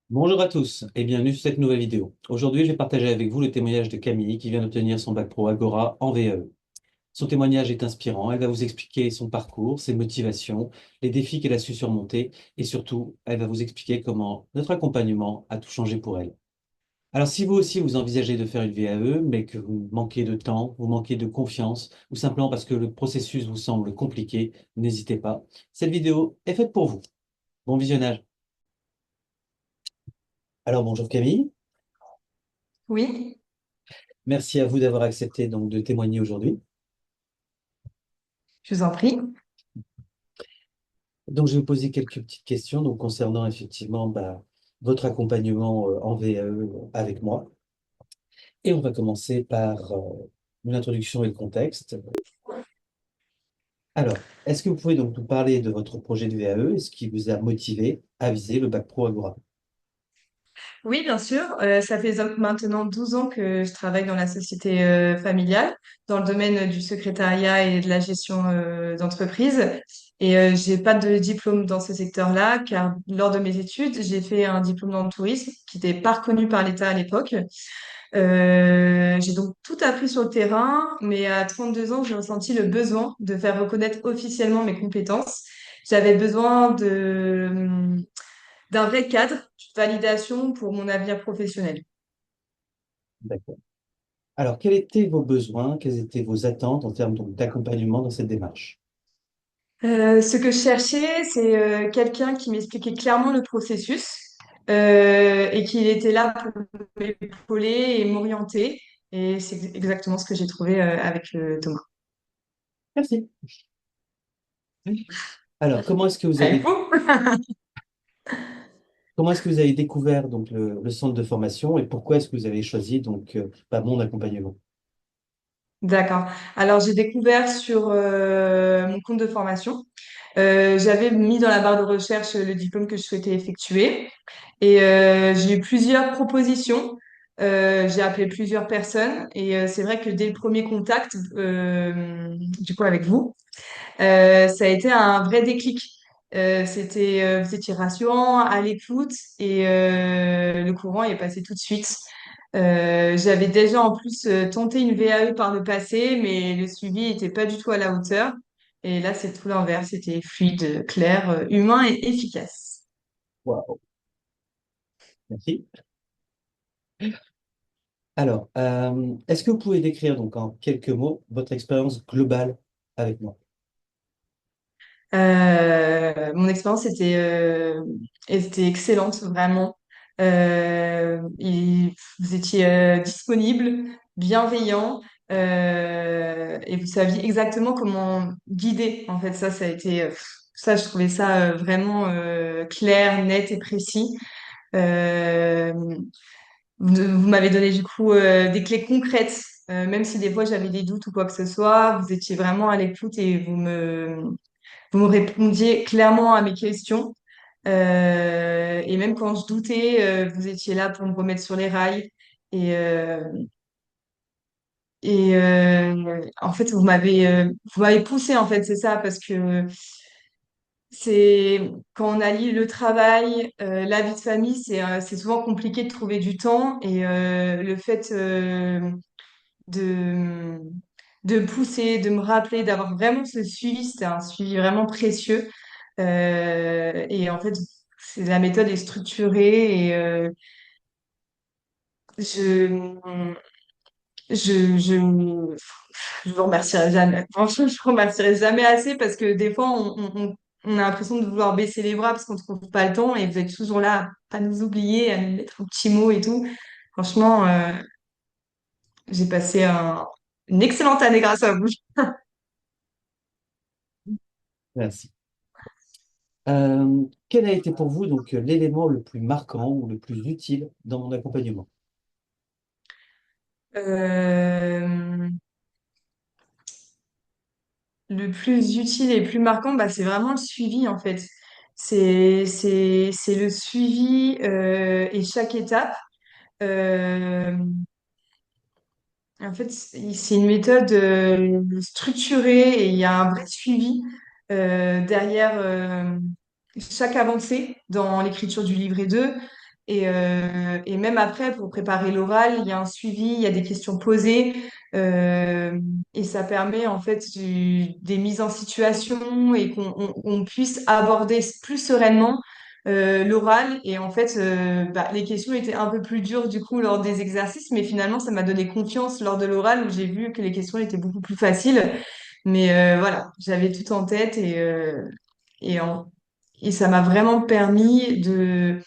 Bonjour à tous et bienvenue sur cette nouvelle vidéo. Aujourd'hui, je vais partager avec vous le témoignage de Camille qui vient d'obtenir son bac pro Agora en VAE. Son témoignage est inspirant, elle va vous expliquer son parcours, ses motivations, les défis qu'elle a su surmonter et surtout, elle va vous expliquer comment notre accompagnement a tout changé pour elle. Alors si vous aussi vous envisagez de faire une VAE mais que vous manquez de temps, vous manquez de confiance ou simplement parce que le processus vous semble compliqué, n'hésitez pas. Cette vidéo est faite pour vous. Bon visionnage. Alors bonjour Camille. Oui, Merci à vous d'avoir accepté donc de témoigner aujourd'hui. je vous en prie. Donc, je vais vous poser quelques petites questions donc, concernant effectivement votre accompagnement en VAE avec moi. Et on va commencer par une introduction et le contexte. Alors, est-ce que vous pouvez donc nous parler de votre projet de VAE et ce qui vous a motivé à viser le bac pro Agora? Oui, bien sûr. Ça fait maintenant 12 ans que je travaille dans la société familiale, dans le domaine du secrétariat et de la gestion d'entreprise. Et j'ai pas de diplôme dans ce secteur-là, car lors de mes études, j'ai fait un diplôme dans le tourisme qui n'était pas reconnu par l'État à l'époque. J'ai donc tout appris sur le terrain, mais à 32 ans, j'ai ressenti le besoin de faire reconnaître officiellement mes compétences. J'avais besoin d'un vrai cadre de validation pour mon avenir professionnel. D'accord. Alors, quels étaient vos besoins, quelles étaient vos attentes en termes donc, d'accompagnement dans cette démarche? Ce que je cherchais, c'est quelqu'un qui m'expliquait clairement le processus et qui était là pour m'épauler et m'orienter. Et c'est exactement ce que j'ai trouvé avec Thomas. Merci. Alors, Avec vous? comment est-ce que vous avez découvert donc, le centre de formation et pourquoi est-ce que vous avez choisi donc, mon accompagnement? D'accord. Alors, j'ai découvert sur mon compte de formation. J'avais mis dans la barre de recherche le diplôme que je souhaitais effectuer et j'ai eu plusieurs propositions. J'ai appelé plusieurs personnes et c'est vrai que dès le premier contact, du coup avec vous, ça a été un vrai déclic. Vous étiez rassurant, à l'écoute et le courant est passé tout de suite. J'avais déjà en plus tenté une VAE par le passé, mais le suivi n'était pas du tout à la hauteur. Et là, c'est tout l'inverse. C'était fluide, clair, humain et efficace. Waouh, merci. Alors, est-ce que vous pouvez décrire donc en quelques mots votre expérience globale avec moi? Mon expérience était excellente, vraiment. Vous étiez disponible, bienveillant, et vous saviez exactement comment guider. En fait, ça a été, ça, je trouvais ça vraiment clair, net et précis. Euh, vous m'avez donné du coup des clés concrètes, même si des fois j'avais des doutes ou quoi que ce soit. Vous étiez vraiment à l'écoute et vous me répondiez clairement à mes questions. Et même quand je doutais, vous étiez là pour me remettre sur les rails. Et, euh, en fait, vous m'avez poussé, en fait, c'est ça, parce que c'est quand on allie le travail, la vie de famille, c'est souvent compliqué de trouver du temps. Et le fait de, de pousser, de me rappeler, d'avoir vraiment ce suivi, c'était un suivi vraiment précieux. Et en fait, la méthode est structurée et je, je, je, je vous remercierai jamais. Franchement, je vous remercierai jamais assez parce que des fois, on a l'impression de vouloir baisser les bras parce qu'on ne trouve pas le temps et vous êtes toujours là à pas nous oublier, à nous mettre un petit mot et tout. Franchement, j'ai passé une excellente année grâce à vous. Merci. Quel a été pour vous donc l'élément le plus marquant ou le plus utile dans mon accompagnement? Euh, Le plus utile et le plus marquant, bah, c'est vraiment le suivi en fait. C'est le suivi et chaque étape. Euh, En fait, c'est une méthode structurée et il y a un vrai suivi derrière chaque avancée dans l'écriture du livret 2. Et même après, pour préparer l'oral, il y a un suivi, il y a des questions posées. euh, et ça permet en fait des mises en situation et on puisse aborder plus sereinement l'oral. Et en fait, les questions étaient un peu plus dures du coup lors des exercices, mais finalement, ça m'a donné confiance lors de l'oral où j'ai vu que les questions étaient beaucoup plus faciles. Mais voilà, j'avais tout en tête et, en- et ça m'a vraiment permis de...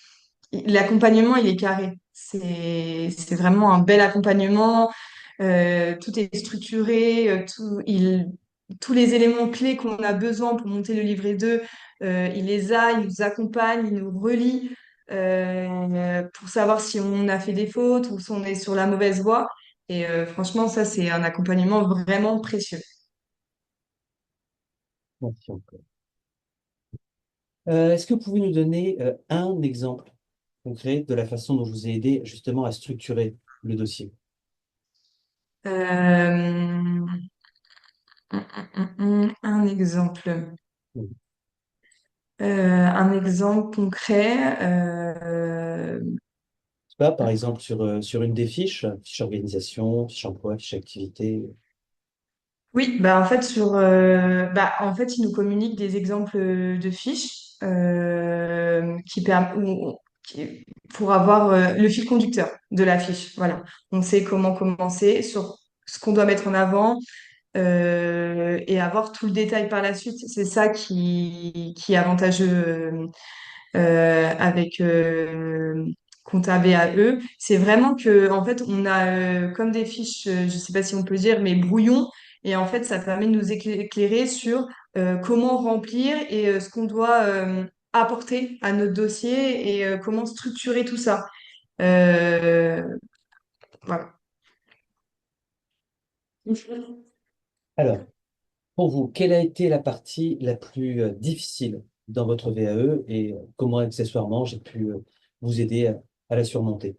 L'accompagnement, il est carré. C'est vraiment un bel accompagnement. Tout est structuré, tous les éléments clés qu'on a besoin pour monter le livret 2, il les a, il nous accompagne, il nous relie pour savoir si on a fait des fautes ou si on est sur la mauvaise voie. Et franchement, ça, c'est un accompagnement vraiment précieux. Merci encore. Est-ce que vous pouvez nous donner un exemple concret de la façon dont je vous ai aidé justement à structurer le dossier? Euh, un exemple. Oui. Un exemple concret. Je sais pas, par exemple, sur une des fiches, fiche organisation, fiche emploi, fiche activité. Oui, en fait, il nous communique des exemples de fiches pour avoir le fil conducteur de la fiche. Voilà, on sait comment commencer sur ce qu'on doit mettre en avant et avoir tout le détail par la suite. C'est ça qui est avantageux avec Compta VAE. C'est vraiment que en fait on a comme des fiches, je sais pas si on peut dire, mais brouillon. Et en fait, ça permet de nous éclairer sur comment remplir et ce qu'on doit apporter à notre dossier et comment structurer tout ça. Euh, voilà. Alors, pour vous, quelle a été la partie la plus difficile dans votre VAE et comment accessoirement j'ai pu vous aider à la surmonter?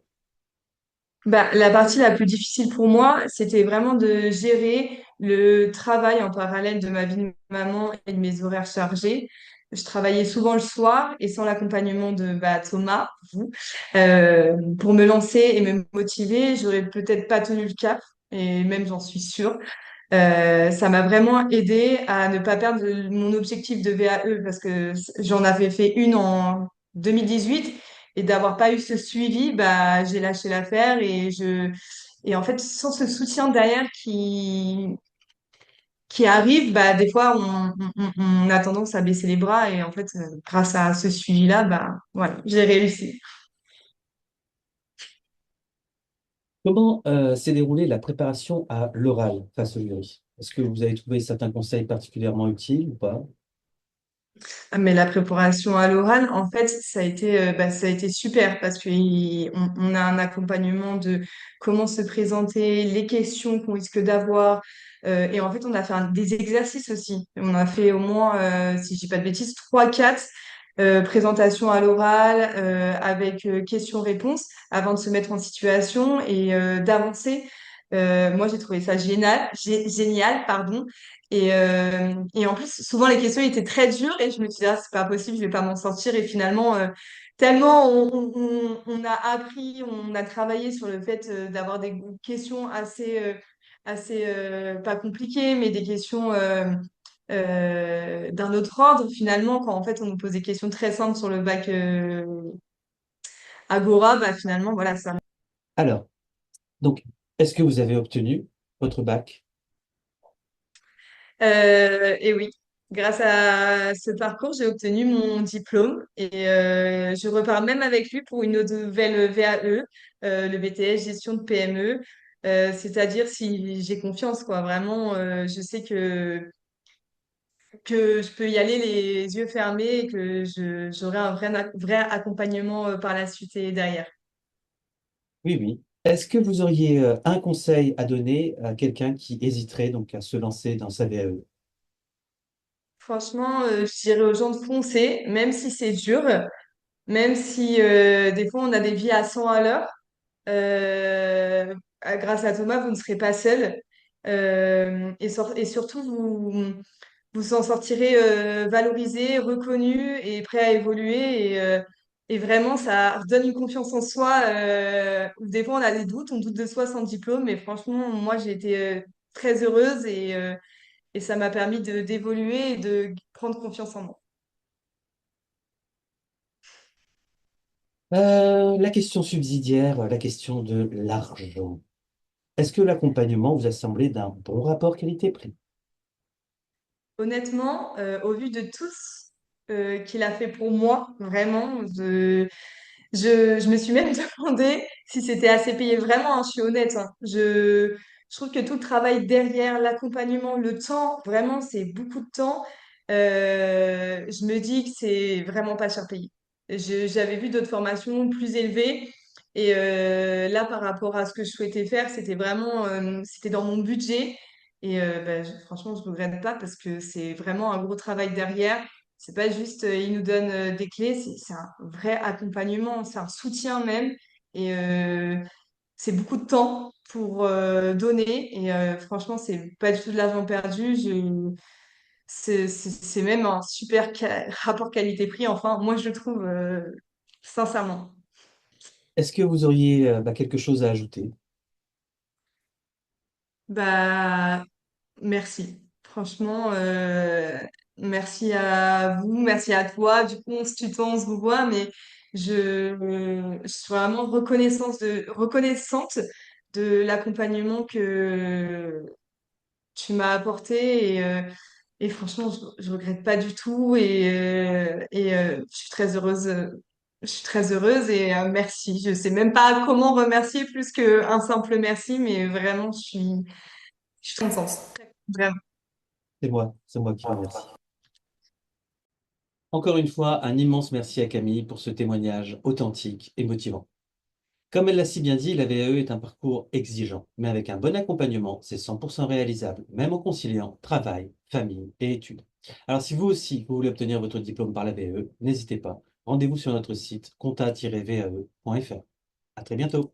La partie la plus difficile pour moi, c'était vraiment de gérer le travail en parallèle de ma vie de maman et de mes horaires chargés. Je travaillais souvent le soir et sans l'accompagnement de Thomas, vous, pour me lancer et me motiver, j'aurais peut-être pas tenu le cap et même j'en suis sûre. Ça m'a vraiment aidé à ne pas perdre mon objectif de VAE parce que j'en avais fait une en 2018 et d'avoir pas eu ce suivi, j'ai lâché l'affaire et en fait sans ce soutien derrière qui arrive, des fois on a tendance à baisser les bras et en fait grâce à ce suivi-là, voilà, j'ai réussi. Comment s'est déroulée la préparation à l'oral face au jury? Est-ce que vous avez trouvé certains conseils particulièrement utiles ou pas? Ah, mais la préparation à l'oral, en fait, ça a été super parce on a un accompagnement de comment se présenter, les questions qu'on risque d'avoir. Et en fait, on a fait des exercices aussi. On a fait au moins, si je dis pas de bêtises, 3, 4 présentations à l'oral avec questions-réponses avant de se mettre en situation et d'avancer. Moi, j'ai trouvé ça génial, pardon. Et en plus, souvent les questions étaient très dures et je me suis dit, ah, c'est pas possible, je vais pas m'en sortir. Et finalement, tellement on a appris, on a travaillé sur le fait d'avoir des questions assez pas compliquées, mais des questions d'un autre ordre finalement, quand en fait on nous pose des questions très simples sur le bac Agora, finalement, voilà, ça. Alors, donc, est-ce que vous avez obtenu votre bac? Et oui, grâce à ce parcours, j'ai obtenu mon diplôme et je repars même avec lui pour une nouvelle VAE, le BTS Gestion de PME. C'est-à-dire si j'ai confiance, quoi. Vraiment, je sais que je peux y aller les yeux fermés et que j'aurai un vrai accompagnement par la suite et derrière. Oui, oui. Est-ce que vous auriez un conseil à donner à quelqu'un qui hésiterait donc à se lancer dans sa VAE? Franchement, je dirais aux gens de foncer, même si c'est dur, même si des fois on a des vies à 100 à l'heure. Grâce à Thomas, vous ne serez pas seul. Et surtout, vous en sortirez valorisé, reconnu et prêt à évoluer. Et vraiment, ça redonne une confiance en soi. Où des fois, on a des doutes, on doute de soi sans diplôme. Mais franchement, moi, j'ai été très heureuse et ça m'a permis d'évoluer et de prendre confiance en moi. La question subsidiaire, la question de l'argent. Est-ce que l'accompagnement vous a semblé d'un bon rapport qualité-prix? Honnêtement, au vu de tout ce qu'il a fait pour moi, vraiment, je me suis même demandé si c'était assez payé. Vraiment, hein, je suis honnête, hein. Je trouve que tout le travail derrière l'accompagnement, le temps, vraiment, c'est beaucoup de temps. Je me dis que c'est vraiment pas cher payé. J'avais vu d'autres formations plus élevées. Et là, par rapport à ce que je souhaitais faire, c'était vraiment, c'était dans mon budget. Et franchement, je regrette pas parce que c'est vraiment un gros travail derrière. C'est pas juste, il nous donne des clés, c'est un vrai accompagnement, c'est un soutien même. Et c'est beaucoup de temps pour donner. Et franchement, c'est pas du tout de l'argent perdu. C'est même un super rapport qualité-prix. Enfin, moi, je le trouve sincèrement. Est-ce que vous auriez quelque chose à ajouter? Bah, merci. Franchement, merci à vous, merci à toi. Du coup, on se tutoie, on se voit, mais je suis vraiment reconnaissante de l'accompagnement que tu m'as apporté et franchement, je regrette pas du tout je suis très heureuse. Je suis très heureuse et merci. Je sais même pas comment remercier plus qu'un simple merci, mais vraiment, je suis très contente. Vraiment. C'est moi qui vous remercie. Encore une fois, un immense merci à Camille pour ce témoignage authentique et motivant. Comme elle l'a si bien dit, la VAE est un parcours exigeant, mais avec un bon accompagnement, c'est 100% réalisable, même en conciliant travail, famille et études. Alors si vous aussi, vous voulez obtenir votre diplôme par la VAE, n'hésitez pas, rendez-vous sur notre site compta-vae.fr. À très bientôt.